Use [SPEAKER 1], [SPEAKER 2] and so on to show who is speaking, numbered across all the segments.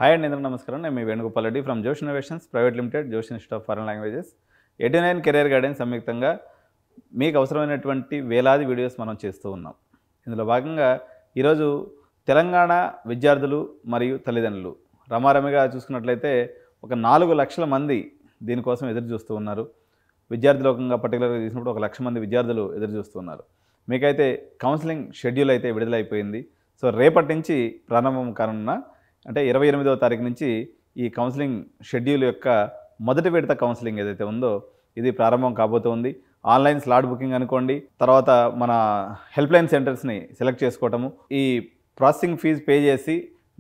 [SPEAKER 1] Hi అండి, అందరూ నమస్కారం. నేను మీ వేణుగోపాల్ రెడ్డి ఫ్రమ్ జోష్ ఇన్నోవేషన్స్ ప్రైవేట్ లిమిటెడ్, జోష్ institute of foreign languages, 89 career guidance సంయుక్తంగా మీకు అవసరమైనటువంటి వేలాది వీడియోస్ మనం చేస్తూ ఉన్నాం. ఇందులో భాగంగా ఈరోజు తెలంగాణ విద్యార్థులు మరియు తల్లిదండ్రులు రమారమిగా చూసుకున్నట్లయితే ఒక 4 లక్షల మంది దీనికోసం ఎదురు చూస్తూ ఉన్నారు. విద్యార్థులోకంగా పర్టికులర్గా చూసినప్పుడు 1 లక్ష మంది విద్యార్థులు ఎదురు చూస్తూ ఉన్నారు. మీకైతే కౌన్సిలింగ్ షెడ్యూల్ అయితే విడుదలైపోయింది. సో రేపటి నుంచి ప్రారంభం కానున్న అంటే 28వ తారీఖు నుంచి ఈ కౌన్సిలింగ్ షెడ్యూల్ యొక్క మొదటి విడత కౌన్సిలింగ్ ఏదైతే ఉందో ఇది ప్రారంభం కాబోతోంది. ఆన్లైన్ స్లాట్ బుకింగ్ అనుకోండి, తర్వాత మన హెల్ప్ లైన్ సెంటర్స్ని సెలెక్ట్ చేసుకోవటము, ఈ ప్రాసెసింగ్ ఫీజు పే చేసి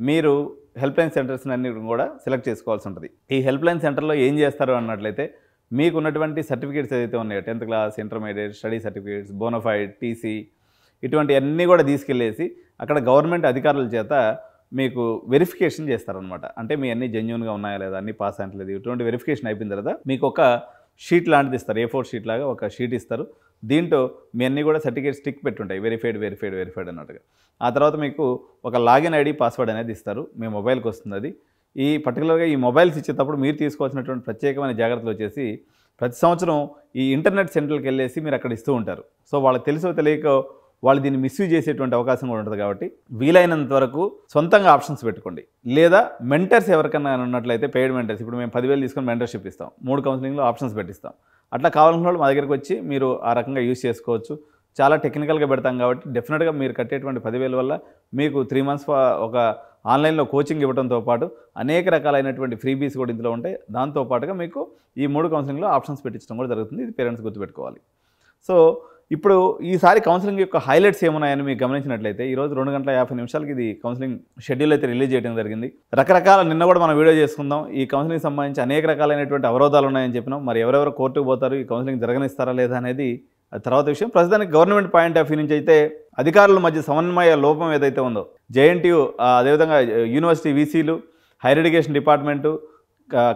[SPEAKER 1] మీరు హెల్ప్ లైన్ సెంటర్స్ని అన్ని కూడా సెలెక్ట్ చేసుకోవాల్సి ఉంటుంది. ఈ హెల్ప్ లైన్ సెంటర్లో ఏం చేస్తారు అన్నట్లయితే మీకు ఉన్నటువంటి సర్టిఫికేట్స్ ఏదైతే ఉన్నాయో 10th class, intermediate, study certificates, bonafide, TC ఇటువంటి అన్నీ కూడా తీసుకెళ్ళేసి అక్కడ గవర్నమెంట్ అధికారుల చేత మీకు వెరిఫికేషన్ చేస్తారనమాట. అంటే మీ అన్ని జెన్యూన్గా ఉన్నాయా లేదా, అన్ని పాస్ అంటలేదు, ఇటువంటి వెరిఫికేషన్ అయిపోయిన తర్వాత మీకు ఒక షీట్ లాంటిది ఇస్తారు. A4 షీట్ లాగా ఒక షీట్ ఇస్తారు. దీంట్లో మీ అన్నీ కూడా సర్టిఫికేట్స్ టిక్ పెట్టుంటాయి, వెరిఫైడ్ అన్నట్టుగా. ఆ తర్వాత మీకు ఒక లాగిన్ ఐడి, పాస్వర్డ్ అనేది ఇస్తారు. మీ మొబైల్కి వస్తుంది అది. ఈ పర్టికులర్గా ఈ మొబైల్స్ ఇచ్చేటప్పుడు మీరు తీసుకోవాల్సినటువంటి ప్రత్యేకమైన జాగ్రత్తలు వచ్చేసి ప్రతి సంవత్సరం ఈ ఇంటర్నెట్ సెంటర్కి వెళ్ళేసి మీరు అక్కడ ఇస్తూ ఉంటారు. సో వాళ్ళకి తెలుసో తెలియక వాళ్ళు దీన్ని మిస్యూజ్ చేసేటువంటి అవకాశం కూడా ఉంటుంది. కాబట్టి వీలైనంత వరకు సొంతంగా ఆప్షన్స్ పెట్టుకోండి. లేదా మెంటర్స్ ఎవరికైనా ఉన్నట్లయితే పెయిడ్ మెంటర్స్, ఇప్పుడు మేము 10,000 తీసుకొని మెంటర్షిప్ ఇస్తాం, 3 కౌన్సిలింగ్లో ఆప్షన్స్ పెట్టిస్తాం. అట్లా కావాలన్న వాళ్ళు మా దగ్గరికి వచ్చి మీరు ఆ రకంగా యూజ్ చేసుకోవచ్చు. చాలా టెక్నికల్గా పెడతాం కాబట్టి డెఫినెట్గా మీరు కట్టేటువంటి 10,000 వల్ల మీకు 3 months ఒక ఆన్లైన్లో కోచింగ్ ఇవ్వడంతో పాటు అనేక రకాలైనటువంటి ఫ్రీబీస్ కూడా ఇందులో ఉంటాయి. దాంతోపాటుగా మీకు ఈ 3 కౌన్సిలింగ్లో ఆప్షన్స్ పెట్టించడం కూడా జరుగుతుంది. ఇది పేరెంట్స్ గుర్తుపెట్టుకోవాలి. సో ఇప్పుడు ఈసారి కౌన్సిలింగ్ యొక్క హైలైట్స్ ఏమున్నాయని మీకు గమనించినట్లయితే ఈరోజు 2:50 ఇది కౌన్సిలింగ్ షెడ్యూల్ అయితే రిలీజ్ చేయడం జరిగింది. రకరకాల నిన్న కూడా మనం వీడియో చేసుకుందాం. ఈ కౌన్సిలింగ్ సంబంధించి అనేక రకాలైనటువంటి అవరోధాలు ఉన్నాయని చెప్పినాం. మరి ఎవరెవరు కోర్టుకు పోతారు, ఈ కౌన్సిలింగ్ జరగనిస్తారా లేదా అనేది అది తర్వాత విషయం. ప్రస్తుతానికి గవర్నమెంట్ పాయింట్ ఆఫ్ వ్యూ నుంచి అయితే అధికారుల మధ్య సమన్వయ లోపం ఏదైతే ఉందో JNTU, అదేవిధంగా యూనివర్సిటీ వీసీలు, higher education department,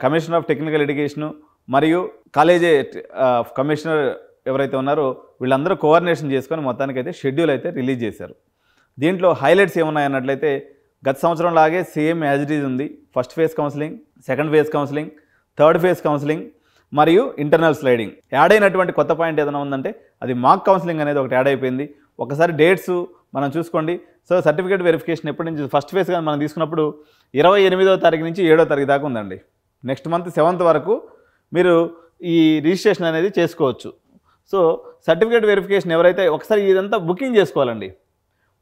[SPEAKER 1] commissioner of technical education మరియు కాలేజీ కమిషనర్ ఎవరైతే ఉన్నారో వీళ్ళందరూ కోఆర్డినేషన్ చేసుకొని మొత్తానికైతే షెడ్యూల్ అయితే రిలీజ్ చేశారు. దీంట్లో హైలైట్స్ ఏమున్నాయన్నట్లయితే గత సంవత్సరం లాగే సేమ్ యాజ్ ఇట్ ఈజ్ ఉంది. First phase counselling, second phase counselling, third phase counselling మరియు ఇంటర్నల్ స్లైడింగ్. యాడ్ అయినటువంటి కొత్త పాయింట్ ఏదైనా ఉందంటే అది మాక్ కౌన్సిలింగ్ అనేది ఒకటి యాడ్ అయిపోయింది. ఒకసారి డేట్స్ మనం చూసుకోండి. సో సర్టిఫికేట్ వెరిఫికేషన్ ఎప్పటి నుంచి ఫస్ట్ ఫేజ్ కానీ మనం తీసుకున్నప్పుడు 28వ తారీఖు నుంచి 7వ తారీఖు దాకా ఉందండి. నెక్స్ట్ మంత్ 7th వరకు మీరు ఈ రిజిస్ట్రేషన్ అనేది చేసుకోవచ్చు. సో సర్టిఫికేట్ వెరిఫికేషన్ ఎవరైతే ఒకసారి ఇదంతా బుకింగ్ చేసుకోవాలండి.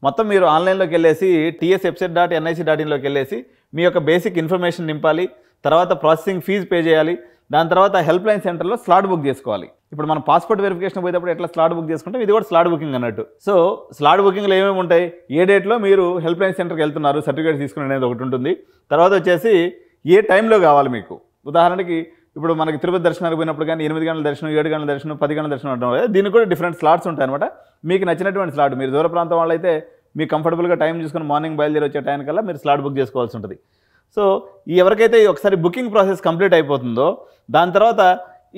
[SPEAKER 1] మొత్తం మీరు ఆన్లైన్లోకి వెళ్ళేసి tswebsite.nic.in వెళ్ళేసి మీ యొక్క బేసిక్ ఇన్ఫర్మేషన్ నింపాలి. తర్వాత ప్రాసెసింగ్ ఫీజు పే చేయాలి. దాని తర్వాత హెల్ప్ లైన్ సెంటర్లో స్లాట్ బుక్ చేసుకోవాలి. ఇప్పుడు మనం పాస్పోర్ట్ వెరిఫికేషన్ పోయేటప్పుడు ఎట్లా స్లాట్ బుక్ చేసుకుంటాం, ఇది కూడా స్లాట్ బుకింగ్ అన్నట్టు. సో స్లాట్ బుకింగ్లో ఏమేమి ఉంటాయి, ఏ డేట్లో మీరు హెల్ప్ లైన్ సెంటర్కి వెళ్తున్నారు, సర్టిఫికేట్ తీసుకునే అనేది ఒకటి ఉంటుంది. తర్వాత వచ్చేసి ఏ టైంలో కావాలి మీకు. ఉదాహరణకి ఇప్పుడు మనకి తిరుపతి దర్శనానికి పోయినప్పుడు కానీ 8 గంటల దర్శనం, 7 గంటల దర్శనం, 10 గంటల దర్శనం అంటాం కదా, దీనికి కూడా డిఫరెంట్ స్లాట్స్ ఉంటాయి అనమాట. మీకు నచ్చినటువంటి స్లాట్, మీరు దూర ప్రాంతం వాళ్ళైతే మీకు కంఫర్టబుల్గా టైం చూసుకొని మార్నింగ్ బయలుదేరి వచ్చే టైం కల్లా మీరు స్లాట్ బుక్ చేసుకోవాల్సి ఉంటుంది. సో ఎవరికైతే ఒకసారి బుకింగ్ ప్రాసెస్ కంప్లీట్ అయిపోతుందో దాని తర్వాత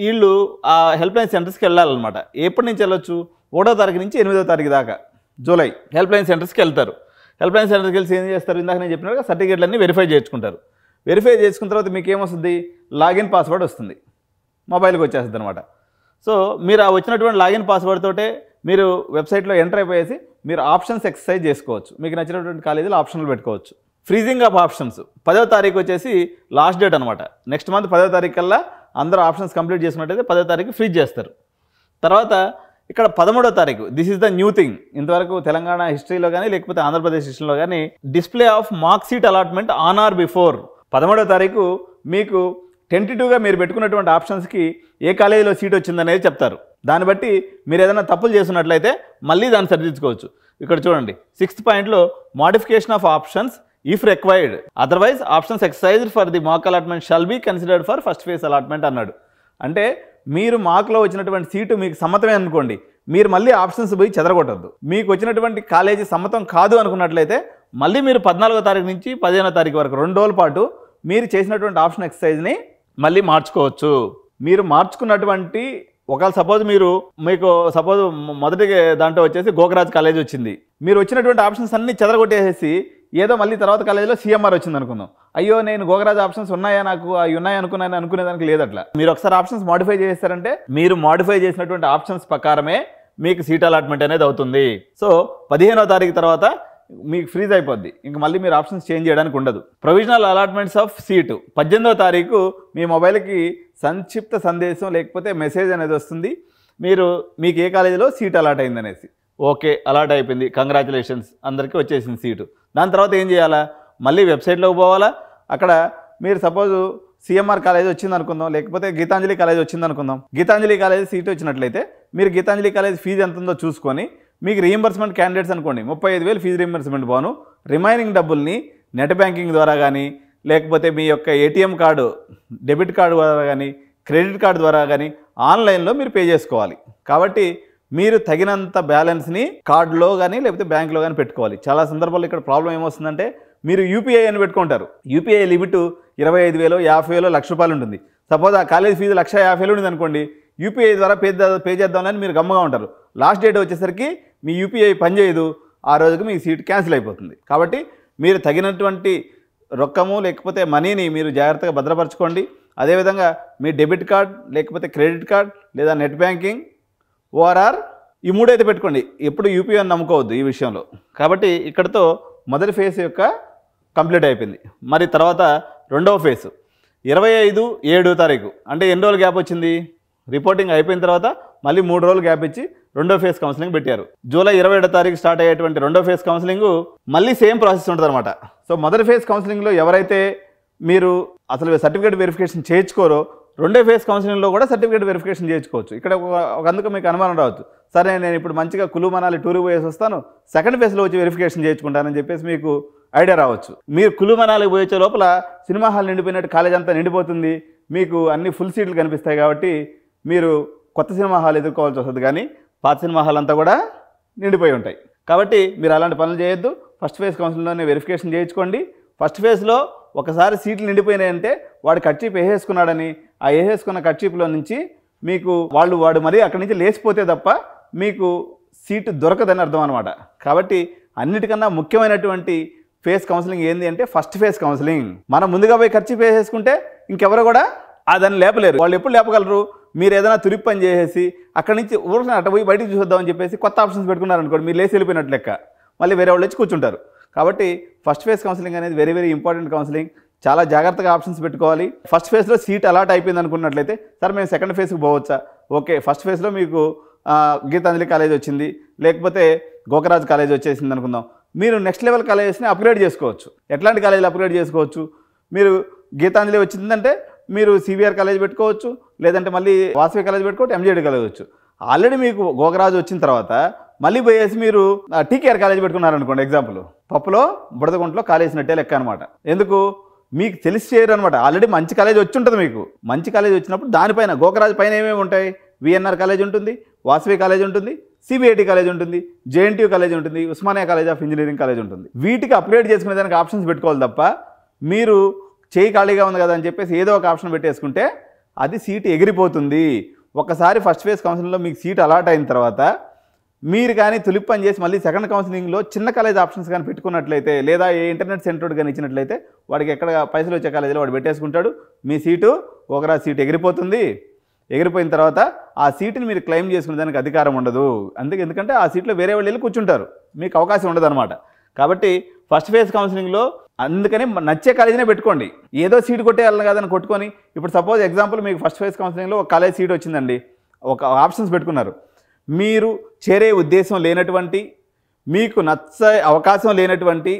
[SPEAKER 1] వీళ్ళు ఆ హెల్ప్ లైన్ సెంటర్స్కి వెళ్ళాలన్నమాట. ఎప్పటి నుంచి వెళ్ళొచ్చు, 1వ తారీఖు నుంచి 8వ తారీఖు దాకా జూలై హెల్ప్ లైన్ సెంటర్స్కి వెళ్తారు. హెల్ప్ లైన్ సెంటర్కి వెళ్ళి ఏం చేస్తారు, ఇందాక నేను చెప్పినట్టుగా సర్టిఫికేట్లన్నీ వెరిఫై చేసుకుంటారు. వెరిఫై చేసుకున్న తర్వాత మీకు ఏమొస్తుంది, లాగిన్ పాస్వర్డ్ వస్తుంది, మొబైల్కి వచ్చేస్తుంది అనమాట. సో మీరు ఆ వచ్చినటువంటి లాగిన్ పాస్వర్డ్ తోటే మీరు వెబ్సైట్లో ఎంటర్ అయిపోయేసి మీరు ఆప్షన్స్ ఎక్సర్సైజ్ చేసుకోవచ్చు. మీకు నచ్చినటువంటి కాలేజీలో ఆప్షన్లు పెట్టుకోవచ్చు. ఫ్రీజింగ్ ఆఫ్ ఆప్షన్స్ 10వ తారీఖు వచ్చేసి లాస్ట్ డేట్ అనమాట. నెక్స్ట్ మంత్ 10వ తారీఖు కల్లా అందరూ ఆప్షన్స్ కంప్లీట్ చేసుకున్నట్టయితే 10వ తారీఖు ఫ్రీజ్ చేస్తారు. తర్వాత ఇక్కడ 13వ తారీఖు, this is the new thing. ఇంతవరకు తెలంగాణ హిస్టరీలో కానీ లేకపోతే ఆంధ్రప్రదేశ్ హిస్టరీలో కానీ display of mark seat allotment on are before. 13వ తారీఖు మీకు టెంటేటివ్గా మీరు పెట్టుకున్నటువంటి ఆప్షన్స్కి ఏ కాలేజీలో సీట్ వచ్చిందనేది చెప్తారు. దాన్ని బట్టి మీరు ఏదైనా తప్పులు చేస్తున్నట్లయితే మళ్ళీ దాన్ని సరిదిద్దుకోవచ్చు. ఇక్కడ చూడండి 6th పాయింట్లో modification of options if required, otherwise options exercised for the mock allotment shall be considered for first phase allotment అన్నాడు. అంటే మీరు మార్క్లో వచ్చినటువంటి సీటు మీకు సమ్మతమే అనుకోండి, మీరు మళ్ళీ ఆప్షన్స్ పోయి చెదరగొట్టద్దు. మీకు వచ్చినటువంటి కాలేజీ సమ్మతం కాదు అనుకున్నట్లయితే మళ్ళీ మీరు 14వ తారీఖు నుంచి 15వ తారీఖు వరకు 2 రోజుల పాటు మీరు చేసినటువంటి ఆప్షన్ ఎక్సర్సైజ్ని మళ్ళీ మార్చుకోవచ్చు. మీరు మార్చుకున్నటువంటి ఒకవేళ సపోజ్ మీకు మొదటి దాంట్లో వచ్చేసి గోకరాజ్ కాలేజ్ వచ్చింది, మీరు వచ్చినటువంటి ఆప్షన్స్ అన్ని చెదరగొట్టేసి ఏదో మళ్ళీ తర్వాత కాలేజీలో CMR వచ్చింది అనుకుందాం, అయ్యో నేను గోగరాజ్ ఆప్షన్స్ ఉన్నాయా నాకు అవి ఉన్నాయి అనుకునేదానికి లేదు. అట్లా మీరు ఒకసారి ఆప్షన్స్ మాడిఫై చేస్తారంటే మీరు మాడిఫై చేసినటువంటి ఆప్షన్స్ ప్రకారమే మీకు సీట్ అలాట్మెంట్ అనేది అవుతుంది. సో 15వ తారీఖు తర్వాత మీకు ఫ్రీజ్ అయిపోద్ది, ఇంక మళ్ళీ మీరు ఆప్షన్స్ చేంజ్ చేయడానికి ఉండదు. ప్రొవిజనల్ అలాట్మెంట్స్ ఆఫ్ సీటు 18వ తారీఖు మీ మొబైల్కి సంక్షిప్త సందేశం లేకపోతే మెసేజ్ అనేది వస్తుంది, మీకు ఏ కాలేజీలో సీట్ అలాట్ అయింది అనేసి. ఓకే, అలాట్ అయిపోయింది, కంగ్రాచులేషన్స్, అందరికీ వచ్చేసింది సీటు. దాని తర్వాత ఏం చేయాలా, మళ్ళీ వెబ్సైట్లోకి పోవాలా. అక్కడ మీరు సపోజు సిఎంఆర్ కాలేజ్ వచ్చింది అనుకుందాం, లేకపోతే గీతాంజలి కాలేజ్ వచ్చింది అనుకుందాం. గీతాంజలి కాలేజ్ సీట్ వచ్చినట్లయితే మీరు గీతాంజలి కాలేజ్ ఫీజు ఎంత ఉందో చూసుకొని, మీకు రీయింబర్స్మెంట్ క్యాండిడేట్స్ అనుకోండి 35,000 ఫీజు రీయింబర్స్మెంట్ బాను, రిమైనింగ్ డబ్బుల్ని నెట్ బ్యాంకింగ్ ద్వారా కానీ, లేకపోతే మీ యొక్క ఏటీఎం కార్డు, డెబిట్ కార్డు ద్వారా కానీ, క్రెడిట్ కార్డు ద్వారా కానీ ఆన్లైన్లో మీరు పే చేసుకోవాలి. కాబట్టి మీరు తగినంత బ్యాలెన్స్ని కార్డులో కానీ లేకపోతే బ్యాంకులో కానీ పెట్టుకోవాలి. చాలా సందర్భాల్లో ఇక్కడ ప్రాబ్లం ఏమొస్తుందంటే, మీరు యూపీఐ అని పెట్టుకుంటారు. యూపీఐ లిమిట్ 25,000, 50,000, ₹1,00,000 ఉంటుంది. సపోజ్ ఆ కాలేజ్ ఫీజు 1,50,000 ఉంది అనుకోండి, యూపీఐ ద్వారా పే చేద్దామని మీరు గమ్మగా ఉంటారు. లాస్ట్ డేట్ వచ్చేసరికి మీ యూపీఐ పనిచేయదు, ఆ రోజుకి మీ సీట్ క్యాన్సిల్ అయిపోతుంది. కాబట్టి మీరు తగినటువంటి రొక్కము లేకపోతే మనీని మీరు జాగ్రత్తగా భద్రపరచుకోండి. అదేవిధంగా మీ డెబిట్ కార్డ్ లేకపోతే క్రెడిట్ కార్డ్ లేదా నెట్ బ్యాంకింగ్, ఓఆర్ఆర్, ఈ 3 అయితే పెట్టుకోండి. ఎప్పుడు యూపీఐ అని నమ్ముకోవద్దు ఈ విషయంలో. కాబట్టి ఇక్కడతో మొదటి ఫేజ్ యొక్క కంప్లీట్ అయిపోయింది. మరి తర్వాత రెండవ ఫేజ్ 25/7 తారీఖు, అంటే ఎన్ని రోజులు గ్యాప్ వచ్చింది, రిపోర్టింగ్ అయిపోయిన తర్వాత మళ్ళీ 3 రోజులు గ్యాప్ ఇచ్చి రెండో ఫేజ్ కౌన్సిలింగ్ పెట్టారు. జూలై 27వ తారీఖు స్టార్ట్ అయ్యేటువంటి రెండో ఫేజ్ కౌన్సిలింగ్ మళ్ళీ సేమ్ ప్రాసెస్ ఉంటుంది అనమాట. సో మొదటి ఫేజ్ కౌన్సిలింగ్లో ఎవరైతే మీరు అసలు సర్టిఫికేట్ వెరిఫికేషన్ చేయించుకోరో, రెండో ఫేజ్ కౌన్సిలింగ్లో కూడా సర్టిఫికేట్ వెరిఫికేషన్ చేయించుకోవచ్చు. ఇక్కడ అందుకు మీకు అనుమానం రావచ్చు, సరే నేను ఇప్పుడు మంచిగా కులు మనాలి టూర్ పోయేసి వస్తాను, సెకండ్ ఫేజ్లో వచ్చి వెరిఫికేషన్ చేయించుకుంటానని చెప్పేసి మీకు ఐడియా రావచ్చు. మీరు కులు మనాలికి పోయే లోపల సినిమా హాల్ నిండిపోయినట్టు కాలేజ్ అంతా నిండిపోతుంది, మీకు అన్ని ఫుల్ సీట్లు కనిపిస్తాయి. కాబట్టి మీరు కొత్త సినిమా హాల్ ఎదుర్కోవాల్సి వస్తుంది, కానీ పాత సినిమా హాల్ అంతా కూడా నిండిపోయి ఉంటాయి. కాబట్టి మీరు అలాంటి పనులు చేయొద్దు. ఫస్ట్ ఫేజ్ కౌన్సిలింగ్లోనే వెరిఫికేషన్ చేయించుకోండి. ఫస్ట్ ఫేజ్లో ఒకసారి సీట్లు నిండిపోయినాయంటే వాడు కట్చీప్ వేసేసుకున్నాడని, ఆ వేసేసుకున్న కట్చీప్లో నుంచి మీకు వాడు మరీ అక్కడి నుంచి లేచిపోతే తప్ప మీకు సీటు దొరకదని అర్థం అనమాట. కాబట్టి అన్నిటికన్నా ముఖ్యమైనటువంటి ఫేజ్ కౌన్సిలింగ్ ఏంటి అంటే ఫస్ట్ ఫేజ్ కౌన్సిలింగ్. మనం ముందుగా పోయి కట్చీప్ వేసేసుకుంటే ఇంకెవరు కూడా దాన్ని లేపలేరు. వాళ్ళు ఎప్పుడు లేపగలరు, మీరు ఏదైనా తురిపి పని చేసేసి అక్కడి నుంచి ఊరికి అట్ట పోయి బయటికి చూద్దామని చెప్పేసి కొత్త ఆప్షన్స్ పెట్టుకున్నారనుకోండి, మీరు లేచి వెళ్ళిపోయినట్టు లెక్క, మళ్ళీ వేరే వాళ్ళు వచ్చి కూర్చుంటారు. కాబట్టి ఫస్ట్ ఫేజ్ కౌన్సిలింగ్ అనేది వెరీ వెరీ ఇంపార్టెంట్ కౌన్సిలింగ్. చాలా జాగ్రత్తగా ఆప్షన్స్ పెట్టుకోవాలి. ఫస్ట్ ఫేజ్లో సీట్ అలాట్ అయిపోయింది అనుకున్నట్లయితే, సరే మేము సెకండ్ ఫేజ్కి పోవచ్చా, ఓకే ఫస్ట్ ఫేజ్లో మీకు గీతాంజలి కాలేజ్ వచ్చింది, లేకపోతే గోకరాజ్ కాలేజ్ వచ్చేసింది అనుకుందాం, మీరు నెక్స్ట్ లెవెల్ కాలేజెస్ని అప్గ్రేడ్ చేసుకోవచ్చు. ఎట్లాంటి కాలేజీలు అప్గ్రేడ్ చేసుకోవచ్చు, మీరు గీతాంజలి వచ్చిందంటే మీరు సివిఆర్ కాలేజ్ పెట్టుకోవచ్చు, లేదంటే మళ్ళీ వాసవి కాలేజ్ పెట్టుకోవచ్చు, ఎంజేడి కాలేజ్ వచ్చు. ఆల్రెడీ మీకు గోకరాజ్ వచ్చిన తర్వాత మళ్ళీ పోయేసి మీరు టీకేఆర్ కాలేజ్ పెట్టుకున్నారనుకోండి, ఎగ్జాంపుల్ పప్పులో బుడదగుంటలో కాలేసినట్టే లెక్క అనమాట. ఎందుకు మీకు తెలిసి చేయరు అనమాట. ఆల్రెడీ మంచి కాలేజ్ వచ్చి ఉంటుంది. మీకు మంచి కాలేజ్ వచ్చినప్పుడు దానిపైన గోకరాజ్ పైన ఏమేమి ఉంటాయి, విఎన్ఆర్ కాలేజ్ ఉంటుంది, వాసవి కాలేజ్ ఉంటుంది, సిబిఐటి కాలేజ్ ఉంటుంది, జేఎన్టీయూ కాలేజ్ ఉంటుంది, Osmania college of engineering college ఉంటుంది. వీటికి అప్గ్రేడ్ చేసుకునే దానికి ఆప్షన్స్ పెట్టుకోవాలి తప్ప, మీరు చేయి ఖాళీగా ఉంది కదా అని చెప్పేసి ఏదో ఒక ఆప్షన్ పెట్టేసుకుంటే అది సీటు ఎగిరిపోతుంది. ఒకసారి ఫస్ట్ ఫేజ్ కౌన్సిలింగ్లో మీకు సీట్ అలాట్ అయిన తర్వాత మీరు కానీ తులిప్ పని చేసి మళ్ళీ సెకండ్ కౌన్సిలింగ్లో చిన్న కాలేజ్ ఆప్షన్స్ కానీ పెట్టుకున్నట్లయితే, లేదా ఏ ఇంటర్నెట్ సెంటర్ కానీ ఇచ్చినట్లయితే, వాడికి ఎక్కడ పైసలు వచ్చే కాలేజీలో వాడు పెట్టేసుకుంటాడు. మీ సీటు ఒకరా సీట్ ఎగిరిపోతుంది. ఎగిరిపోయిన తర్వాత ఆ సీటుని మీరు క్లెయిమ్ చేసుకునే దానికి అధికారం ఉండదు. ఎందుకంటే ఆ సీట్లో వేరే వాళ్ళు వెళ్ళి కూర్చుంటారు, మీకు అవకాశం ఉండదు అనమాట. కాబట్టి ఫస్ట్ ఫేజ్ కౌన్సిలింగ్లో అందుకని నచ్చే కాలేజీనే పెట్టుకోండి. ఏదో సీటు కొట్టేయాలని కాదని కొట్టుకొని, ఇప్పుడు సపోజ్ ఎగ్జాంపుల్ మీకు ఫస్ట్ ఫేజ్ కౌన్సిలింగ్లో ఒక కాలేజ్ సీట్ వచ్చిందండి, ఒక ఆప్షన్స్ పెట్టుకున్నారు. మీరు చేరే ఉద్దేశం లేనటువంటి, మీకు నచ్చే అవకాశం లేనటువంటి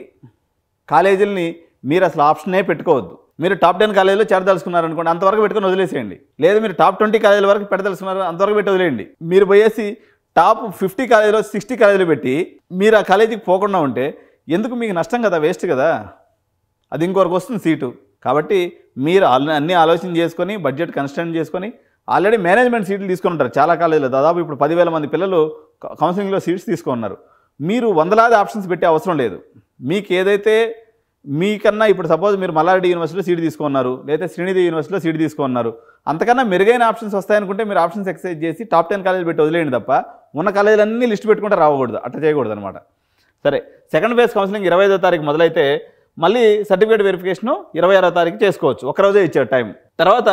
[SPEAKER 1] కాలేజీలని మీరు అసలు ఆప్షనే పెట్టుకోవద్దు. మీరు టాప్ 10 కాలేజీలో చేరదలుచుకున్నారనుకోండి, అంతవరకు పెట్టుకొని వదిలేసేయండి. లేదు మీరు టాప్ 20 కాలేజీల వరకు పెట్టదలుచుకున్నారు, అంతవరకు పెట్టి వదిలేయండి. మీరు పోయేసి టాప్ 50 కాలేజీలో 60 కాలేజీలు పెట్టి మీరు ఆ కాలేజీకి పోకుండా ఉంటే ఎందుకు, మీకు నష్టం కదా, వేస్ట్ కదా, అది ఇంకొకరికి వస్తుంది సీటు. కాబట్టి మీరు అన్నీ ఆలోచన చేసుకొని బడ్జెట్ కన్స్ట్రెంట్ చేసుకొని ఆల్రెడీ మేనేజ్మెంట్ సీట్లు తీసుకొని ఉంటారు చాలా కాలేజీలో. దాదాపు ఇప్పుడు 10,000 మంది పిల్లలు కౌన్సిలింగ్లో సీట్స్ తీసుకున్నారు. మీరు వందలాది ఆప్షన్స్ పెట్టే అవసరం లేదు. మీకు ఏదైతే మీకన్నా, ఇప్పుడు సపోజ్ మీరు మల్లారెడ్డి యూనివర్సిటీలో సీట్ తీసుకున్నారు, లేదా శ్రీనిధి యూనివర్సిటీలో సీట్ తీసుకున్నారు, అంతకన్నా మెరుగైన ఆప్షన్స్ వస్తాయనుకుంటే మీరు ఆప్షన్స్ ఎక్సైజ్ చేసి టాప్ 10 కాలేజీలు పెట్టి వదిలేయండి తప్ప ఉన్న కాలేజీలన్నీ లిస్ట్ పెట్టుకుంటే రావకూడదు, అట్లా చేయకూడదు అనమాట. సరే, సెకండ్ ఫేజ్ కౌన్సిలింగ్ 25వ తారీఖు మొదలైతే మళ్ళీ సర్టిఫికేట్ వెరిఫికేషన్ 26వ తారీఖు చేసుకోవచ్చు. ఒక్కరోజే ఇచ్చారు టైం. తర్వాత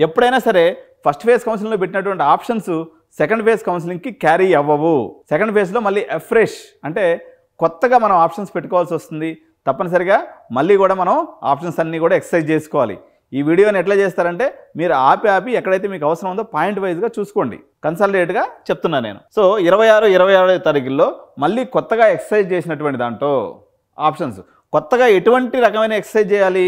[SPEAKER 1] ఎప్పుడైనా సరే ఫస్ట్ ఫేజ్ కౌన్సిలింగ్లో పెట్టినటువంటి ఆప్షన్స్ సెకండ్ ఫేజ్ కౌన్సిలింగ్కి క్యారీ అవ్వవు. సెకండ్ ఫేజ్లో మళ్ళీ ఫ్రెష్ అంటే కొత్తగా మనం ఆప్షన్స్ పెట్టుకోవాల్సి వస్తుంది. తప్పనిసరిగా మళ్ళీ కూడా మనం ఆప్షన్స్ అన్నీ కూడా ఎక్సర్సైజ్ చేసుకోవాలి. ఈ వీడియోని ఎట్లా చేస్తారంటే మీరు ఆపి ఎక్కడైతే మీకు అవసరం ఉందో పాయింట్ వైజ్గా చూసుకోండి. కన్సల్టేట్గా చెప్తున్నా నేను. సో 26 తారీఖుల్లో మళ్ళీ కొత్తగా ఎక్సర్సైజ్ చేసినటువంటి దాంట్లో ఆప్షన్స్ కొత్తగా ఎటువంటి రకమైన ఎక్సర్సైజ్ చేయాలి?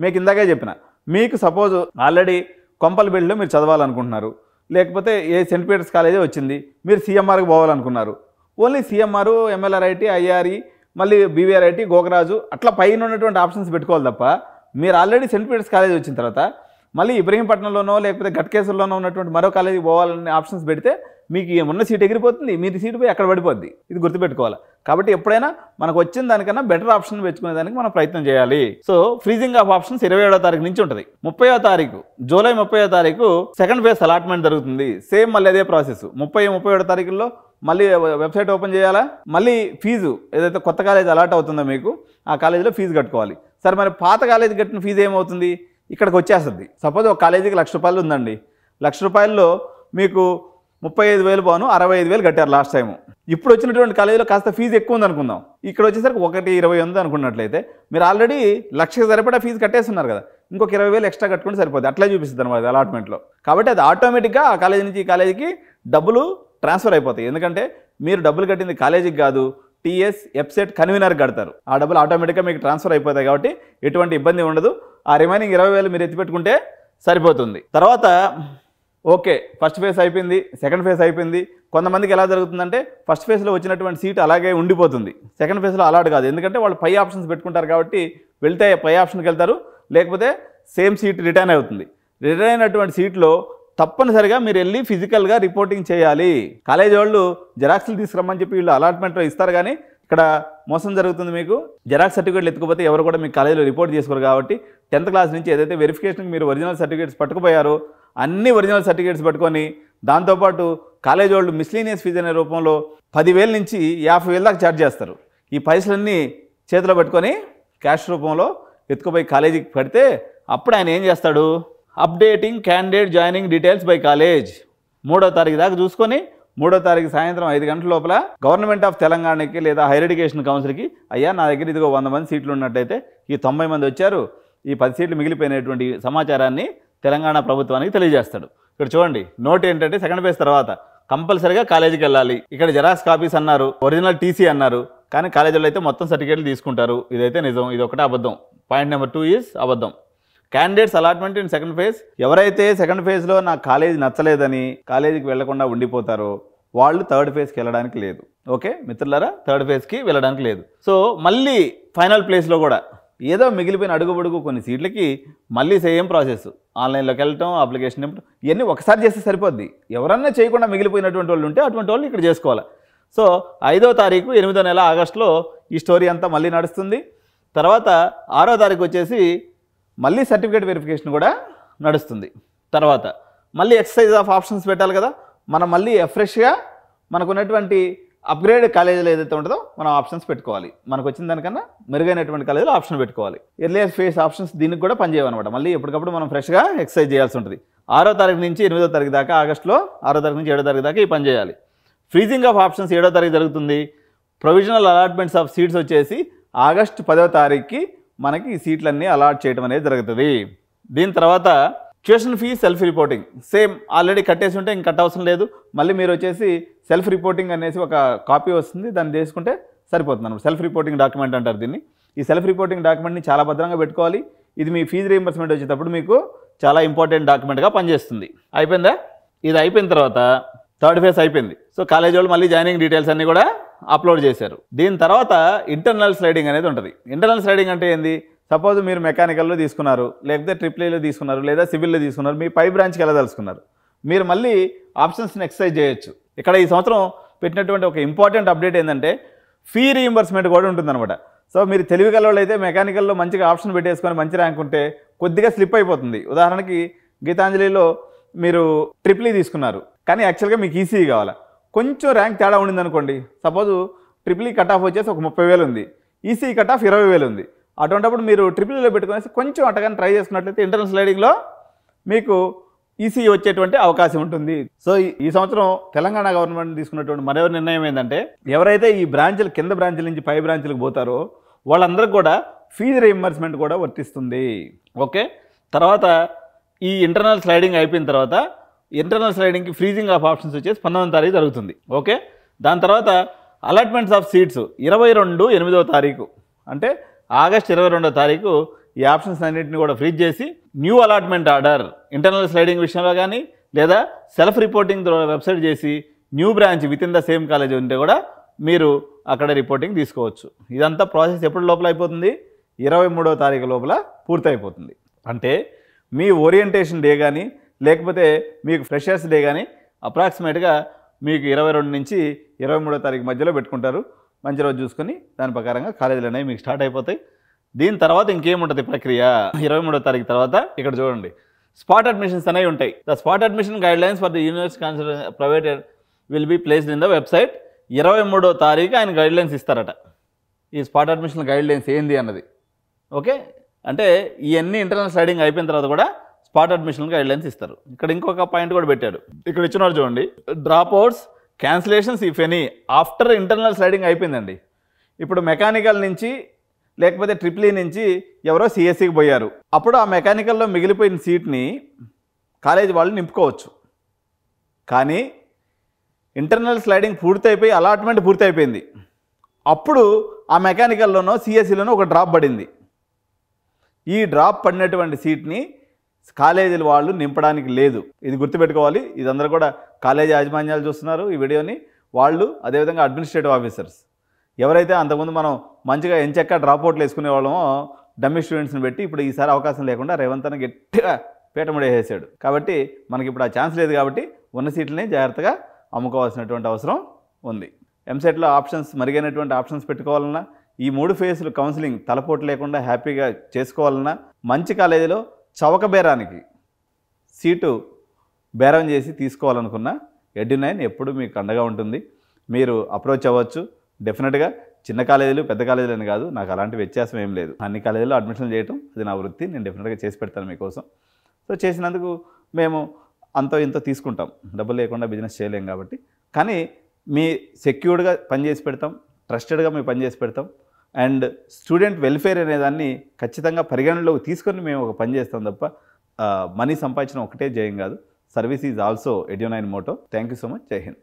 [SPEAKER 1] మీకు ఇందాకే చెప్పిన, మీకు సపోజ్ ఆల్రెడీ కొంపలబెల్లిలో మీరు చదవాలనుకుంటున్నారు, లేకపోతే సెయింట్ పీటర్స్ కాలేజే వచ్చింది, మీరు సిఎంఆర్కి పోవాలనుకున్నారు. ఓన్లీ సిఎంఆర్, ఎంఎల్ఆర్ఐటి, ఐఆర్ఈ, మళ్ళీ బీవీఆర్ఐటి, గోకరాజు అట్లా పైన ఉన్నటువంటి ఆప్షన్స్ పెట్టుకోవాలి తప్ప మీరు ఆల్రెడీ సెయింట్ పీటర్స్ కాలేజ్ వచ్చిన తర్వాత మళ్ళీ ఇబ్రహీంపట్నంలోనో లేకపోతే గట్కేశ్వర్లోనో ఉన్నటువంటి మరో కాలేజీకి పోవాలనే ఆప్షన్స్ పెడితే మీకు ఉన్న సీట్ ఎగిరిపోతుంది, మీరు సీటు పోయి అక్కడ పడిపోద్ది. ఇది గుర్తుపెట్టుకోవాలి. కాబట్టి ఎప్పుడైనా మనకు వచ్చిన దానికన్నా బెటర్ ఆప్షన్ పెంచుకునే దానికి మనం ప్రయత్నం చేయాలి. సో ఫ్రీజింగ్ ఆఫ్ ఆప్షన్స్ 27వ తారీఖు నుంచి ఉంటుంది. 30వ తారీఖు జూలై 30వ తారీఖు సెకండ్ ఫేజ్ అలాట్మెంట్ జరుగుతుంది. సేమ్ మళ్ళీ అదే ప్రాసెస్. 30-31 తారీఖుల్లో మళ్ళీ వెబ్సైట్ ఓపెన్ చేయాలా, మళ్ళీ ఫీజు ఏదైతే కొత్త కాలేజ్ అలాట్ అవుతుందో మీకు ఆ కాలేజీలో ఫీజు కట్టుకోవాలి. సరే మరి పాత కాలేజీ కట్టిన ఫీజు ఏమవుతుంది? ఇక్కడికి వచ్చేస్తుంది. సపోజ్ ఒక కాలేజీకి ₹1,00,000 ఉందండి. ₹1,00,000 మీకు 35,000 పోను 65,000 కట్టారు లాస్ట్ టైము. ఇప్పుడు వచ్చినటువంటి కాలేజీలో కాస్త ఫీజు ఎక్కువ ఉంది అనుకుందాం. ఇక్కడ వచ్చేసరికి 1,20,000 ఉంది అనుకున్నట్లయితే మీరు ఆల్రెడీ 1,00,000 సరిపడా ఫీజు కట్టేస్తున్నారు కదా, ఇంకొక 20,000 ఎక్స్ట్రా కట్టుకుంటే సరిపోతుంది. అట్లా చూపిస్తుంది అనమాట అలాట్మెంట్లో. కాబట్టి అది ఆటోమేటిక్గా ఆ కాలేజీ నుంచి ఈ కాలేజీకి డబ్బులు ట్రాన్స్ఫర్ అయిపోతాయి. ఎందుకంటే మీరు డబ్బులు కట్టింది కాలేజీకి కాదు, టీఎస్ ఎఫ్సెట్ కన్వీనర్కి కడతారు. ఆ డబ్బులు ఆటోమేటిక్గా మీకు ట్రాన్స్ఫర్ అయిపోతాయి కాబట్టి ఎటువంటి ఇబ్బంది ఉండదు. ఆ రిమైనింగ్ 20,000 మీరు ఎత్తిపెట్టుకుంటే సరిపోతుంది. తర్వాత ఓకే, ఫస్ట్ ఫేజ్ అయిపోయింది, సెకండ్ ఫేజ్ అయిపోయింది. కొంతమందికి ఎలా జరుగుతుందంటే ఫస్ట్ ఫేజ్లో వచ్చినటువంటి సీట్ అలాగే ఉండిపోతుంది, సెకండ్ ఫేజ్లో అలాట్ కాదు. ఎందుకంటే వాళ్ళు పై ఆప్షన్స్ పెట్టుకుంటారు కాబట్టి వెళ్తే పై ఆప్షన్కి వెళ్తారు, లేకపోతే సేమ్ సీట్ రిటర్న్ అవుతుంది. రిటర్న్ అయినటువంటి సీట్లో తప్పనిసరిగా మీరు వెళ్ళి ఫిజికల్గా రిపోర్టింగ్ చేయాలి. కాలేజీ వాళ్ళు జెరాక్స్లు తీసుకురమ్మని చెప్పి వీళ్ళు అలాట్మెంట్లో ఇస్తారు, కానీ ఇక్కడ మోసం జరుగుతుంది. మీకు జెరాక్స్ సర్టిఫికేట్లు ఎత్తుకుపోతే ఎవరు కూడా మీకు కాలేజీలో రిపోర్ట్ చేసుకోరు. కాబట్టి 10th క్లాస్ నుంచి ఏదైతే వెరిఫికేషన్కి మీరు ఒరిజినల్ సర్టిఫికేట్స్ పట్టుకుపోయారో అన్ని ఒరిజినల్ సర్టిఫికేట్స్ పట్టుకొని దాంతోపాటు కాలేజీ వాళ్ళు మిస్లీనియస్ ఫీజు అనే రూపంలో 10,000 నుంచి 50,000 దాకా ఛార్జ్ చేస్తారు. ఈ పైసలన్నీ చేతిలో పెట్టుకొని క్యాష్ రూపంలో ఎత్తుకుపోయి కాలేజీకి పెడితే అప్పుడు ఆయన ఏం చేస్తాడు? Updating candidate joining details by college 3వ తారీఖు దాకా చూసుకొని 3వ తారీఖు సాయంత్రం 5 గంటల లోపల గవర్నమెంట్ ఆఫ్ తెలంగాణకి లేదా హైయర్ ఎడ్యుకేషన్ కౌన్సిల్కి అయ్యా నా దగ్గర ఇదిగో 100 మంది సీట్లు ఉన్నట్టయితే ఈ 90 మంది వచ్చారు, ఈ 10 సీట్లు మిగిలిపోయినటువంటి సమాచారాన్ని తెలంగాణ ప్రభుత్వానికి తెలియజేస్తాడు. ఇక్కడ చూడండి, నోట్ ఏంటంటే సెకండ్ ఫేజ్ తర్వాత కంపల్సరీగా కాలేజీకి వెళ్ళాలి. ఇక్కడ జెరాక్స్ కాపీస్ అన్నారు, ఒరిజినల్ టీసీ అన్నారు, కానీ కాలేజీలో అయితే మొత్తం సర్టిఫికేట్లు తీసుకుంటారు. ఇదైతే నిజం, ఇది ఒకటే అబద్ధం. పాయింట్ నెంబర్ 2 ఈజ్ అబద్ధం. Candidates allotment in second phase, ఎవరైతే సెకండ్ ఫేజ్లో నాకు కాలేజీ నచ్చలేదని కాలేజీకి వెళ్లకుండా ఉండిపోతారో వాళ్ళు థర్డ్ ఫేజ్కి వెళ్ళడానికి లేదు. ఓకే మిత్రులారా, థర్డ్ ఫేజ్కి వెళ్ళడానికి లేదు. సో మళ్ళీ ఫైనల్ ప్లేస్లో కూడా ఏదో మిగిలిపోయిన అడుగుబడుగు కొన్ని సీట్లకి మళ్ళీ సేమ్ ప్రాసెస్, ఆన్లైన్లోకి వెళ్ళటం, అప్లికేషన్ ఇవ్వటం, ఇవన్నీ ఒకసారి చేస్తే సరిపోద్ది. ఎవరన్నా చేయకుండా మిగిలిపోయినటువంటి వాళ్ళు ఉంటే అటువంటి వాళ్ళు ఇక్కడ చేసుకోవాలి. సో 5వ తారీఖు 8వ నెల ఆగస్టులో ఈ స్టోరీ అంతా మళ్ళీ నడుస్తుంది. తర్వాత 6వ తారీఖు వచ్చేసి మళ్ళీ సర్టిఫికేట్ వెరిఫికేషన్ కూడా నడుస్తుంది. తర్వాత మళ్ళీ ఎక్సర్సైజ్ ఆఫ్ ఆప్షన్స్ పెట్టాలి కదా, మనం మళ్ళీ ఫ్రెష్గా మనకు ఉన్నటువంటి అప్గ్రేడ్ కాలేజీలో ఏదైతే ఉంటుందో మనం ఆప్షన్స్ పెట్టుకోవాలి. మనకు వచ్చిన దానికన్నా మెరుగైనటువంటి కాలేజీలో ఆప్షన్ పెట్టుకోవాలి. ఎర్లియర్ ఫేస్ ఆప్షన్స్ దీనికి కూడా పనిచేయమన్నమాట. మళ్ళీ ఎప్పటికప్పుడు మనం ఫ్రెష్గా ఎక్సర్సైజ్ చేయాల్సి ఉంటుంది. 6వ తారీఖు నుంచి 8వ తారీఖు దాకా ఆగస్టులో 6వ తారీఖు నుంచి 7వ తారీఖు దాకా ఈ పని చేయాలి. ఫ్రీజింగ్ ఆఫ్ ఆప్షన్స్ 7వ తారీఖు జరుగుతుంది. ప్రొవిజనల్ అలాట్మెంట్స్ ఆఫ్ సీట్స్ వచ్చేసి ఆగస్టు 10వ తారీఖుకి మనకి ఈ సీట్లన్నీ అలాట్ చేయడం అనేది జరుగుతుంది. దీని తర్వాత tuition fee self reporting same already కట్టేసి ఉంటే ఇంక కట్టవసరం లేదు. మళ్ళీ మీరు వచ్చేసి సెల్ఫ్ రిపోర్టింగ్ అనేసి ఒక కాపీ వస్తుంది, దాన్ని తీసుకుంటే సరిపోతుంది అన్నమాట. సెల్ఫ్ రిపోర్టింగ్ డాక్యుమెంట్ అంటారు దీన్ని. ఈ సెల్ఫ్ రిపోర్టింగ్ డాక్యుమెంట్ని చాలా భద్రంగా పెట్టుకోవాలి. ఇది మీ ఫీజు రీయింబర్స్మెంట్ వచ్చేటప్పుడు మీకు చాలా ఇంపార్టెంట్ డాక్యుమెంట్గా పనిచేస్తుంది. అయిపోయిందా? ఇది అయిపోయిన తర్వాత థర్డ్ ఫేజ్ అయిపోయింది. సో కాలేజ్ వాళ్ళు మళ్ళీ జాయినింగ్ డీటెయిల్స్ అన్నీ కూడా అప్లోడ్ చేశారు. దీని తర్వాత ఇంటర్నల్ స్లైడింగ్ అనేది ఉంటుంది. ఇంటర్నల్ స్లైడింగ్ అంటే ఏంది? సపోజ్ మీరు మెకానికల్లో తీసుకున్నారు, లేకపోతే ట్రిపుల్ తీసుకున్నారు, లేదా సివిల్లో తీసుకున్నారు, మీ పై బ్రాంచ్కి వెళ్ళదలుచుకున్నారు, మీరు మళ్ళీ ఆప్షన్స్ని ఎక్సర్సైజ్ చేయొచ్చు. ఇక్కడ ఈ సంవత్సరం పెట్టినటువంటి ఒక ఇంపార్టెంట్ అప్డేట్ ఏంటంటే ఫీ రీయింబర్స్మెంట్ కూడా ఉంటుందన్నమాట. సో మీరు తెలివిగల వాళ్ళు అయితే మెకానికల్లో మంచిగా ఆప్షన్ పెట్టేసుకొని మంచి ర్యాంక్ ఉంటే కొద్దిగా స్లిప్ అయిపోతుంది. ఉదాహరణకి గీతాంజలిలో మీరు ట్రిపుల్ తీసుకున్నారు, కానీ యాక్చువల్గా మీకు ఈసీ కావాలా, కొంచెం ర్యాంక్ తేడా ఉండింది అనుకోండి. సపోజ్ ట్రిపుల్ కట్ ఆఫ్ వచ్చేసి ఒక 30,000 ఉంది, ఈసీ కట్ ఆఫ్ 20,000 ఉంది. అటువంటిప్పుడు మీరు ట్రిపుల్లో పెట్టుకునేసి కొంచెం అటగానే ట్రై చేసుకున్నట్లయితే ఇంటర్నల్ స్లైడింగ్లో మీకు ఈసీ వచ్చేటువంటి అవకాశం ఉంటుంది. సో ఈ సంవత్సరం తెలంగాణ గవర్నమెంట్ తీసుకున్నటువంటి మరో నిర్ణయం ఏంటంటే ఎవరైతే ఈ బ్రాంచ్లు కింద బ్రాంచ్ల నుంచి పై బ్రాంచ్లకు పోతారో వాళ్ళందరికీ కూడా ఫీజు రీయింబర్స్మెంట్ కూడా వర్తిస్తుంది. ఓకే, తర్వాత ఈ ఇంటర్నల్ స్లైడింగ్ అయిపోయిన తర్వాత ఇంటర్నల్ స్లైడింగ్కి ఫ్రీజింగ్ ఆఫ్ ఆప్షన్స్ వచ్చేసి 19వ తారీఖు జరుగుతుంది. ఓకే, దాని తర్వాత అలాట్మెంట్స్ ఆఫ్ సీట్స్ 22/8వ తారీఖు అంటే ఆగస్ట్ 22వ తారీఖు ఈ ఆప్షన్స్ అన్నింటినీ కూడా ఫ్రీజ్ చేసి new allotment order internal sliding విషయంలో కానీ లేదా సెల్ఫ్ రిపోర్టింగ్ ద్వారా వెబ్సైట్ చేసి new branch with in the same college ఉంటే కూడా మీరు అక్కడ రిపోర్టింగ్ తీసుకోవచ్చు. ఇదంతా ప్రాసెస్ ఎప్పటి లోపల అయిపోతుంది? 23వ తారీఖు లోపల పూర్తయిపోతుంది. అంటే మీ ఓరియంటేషన్ డే కానీ లేకపోతే మీకు ఫ్రెషర్స్ డే కానీ అప్రాక్సిమేట్గా మీకు 22 నుంచి 23వ తారీఖు మధ్యలో పెట్టుకుంటారు. మంచి రోజు చూసుకొని దాని ప్రకారంగా కాలేజీలు అనేవి మీకు స్టార్ట్ అయిపోతాయి. దీని తర్వాత ఇంకేముంటుంది ప్రక్రియ? 23వ తారీఖు తర్వాత ఇక్కడ చూడండి స్పాట్ అడ్మిషన్స్ అనేవి ఉంటాయి. The spot admission guidelines for the university consider private will be placed in the website. 23వ తారీఖు ఆయన గైడ్లైన్స్ ఇస్తారట. ఈ స్పాట్ అడ్మిషన్ గైడ్లైన్స్ ఏంది అన్నది. ఓకే, అంటే ఇవన్నీ ఇంటర్నల్ స్లైడింగ్ అయిపోయిన తర్వాత కూడా స్పాట్ అడ్మిషన్ గైడ్లైన్స్ ఇస్తారు. ఇక్కడ ఇంకొక పాయింట్ కూడా పెట్టాడు. ఇక్కడ ఇచ్చినారు చూడండి, drop outs cancellations if any after internal sliding అయిపోయిందండి. ఇప్పుడు మెకానికల్ నుంచి లేకపోతే ట్రిపుల్ ఈ నుంచి ఎవరో సిఎస్సికి పోయారు. అప్పుడు ఆ మెకానికల్లో మిగిలిపోయిన సీట్ని కాలేజీ వాళ్ళు నింపుకోవచ్చు. కానీ ఇంటర్నల్ స్లైడింగ్ పూర్తయిపోయి అలాట్మెంట్ పూర్తయిపోయింది. అప్పుడు ఆ మెకానికల్లోనో సిఎస్సిలోనో ఒక డ్రాప్ పడింది. ఈ డ్రాప్ పడినటువంటి సీట్ని కాలేజీల వాళ్ళు నింపడానికి లేదు. ఇది గుర్తుపెట్టుకోవాలి. ఇదందరూ కూడా కాలేజీ యాజమాన్యాలు చూస్తున్నారు ఈ వీడియోని. వాళ్ళు అదేవిధంగా అడ్మినిస్ట్రేటివ్ ఆఫీసర్స్ ఎవరైతే అంతకుముందు మనం మంచిగా ఎంచక్క డ్రాప్ అవుట్లు వేసుకునే వాళ్ళమో డమ్మీ స్టూడెంట్స్ని పెట్టి ఇప్పుడు ఈసారి అవకాశం లేకుండా రేవంత్ అన్న గట్టిగా పీటముడేసేసాడు. కాబట్టి మనకి ఇప్పుడు ఆ ఛాన్స్ లేదు. కాబట్టి ఉన్న సీట్లని జాగ్రత్తగా అమ్ముకోవాల్సినటువంటి అవసరం ఉంది. ఎంసెట్లో ఆప్షన్స్ మరిగైనటువంటి ఆప్షన్స్ పెట్టుకోవాలన్నా ఈ 3 ఫేజ్లు కౌన్సిలింగ్ తలపోటు లేకుండా హ్యాపీగా చేసుకోవాలన్నా మంచి కాలేజీలో చవక బేరానికి సీటు బేరం చేసి తీసుకోవాలనుకున్న ఎడ్యునైన్ ఎప్పుడు మీకు అండగా ఉంటుంది. మీరు అప్రోచ్ అవ్వచ్చు. డెఫినెట్గా చిన్న కాలేజీలు పెద్ద కాలేజీలు అని కాదు, నాకు అలాంటి వ్యత్యాసం ఏం లేదు. అన్ని కాలేజీలో అడ్మిషన్ చేయటం అది నా వృత్తి. నేను డెఫినెట్గా చేసి పెడతాను మీకోసం. సో చేసినందుకు మేము అంతో ఇంతో తీసుకుంటాం. డబ్బులు లేకుండా బిజినెస్ చేయలేం కాబట్టి. కానీ మీ సెక్యూర్డ్గా పనిచేసి పెడతాం, ట్రస్టెడ్గా మేము పనిచేసి పెడతాం. అండ్ స్టూడెంట్ వెల్ఫేర్ అనేదాన్ని ఖచ్చితంగా పరిగణనలోకి తీసుకొని మేము ఒక పని చేస్తాం తప్ప మనీ సంపాదించడం ఒకటే జయం కాదు. సర్వీస్ ఈజ్ ఆల్సో ఎడ్యునైన్ motto. Thank you so much. జై హింద్.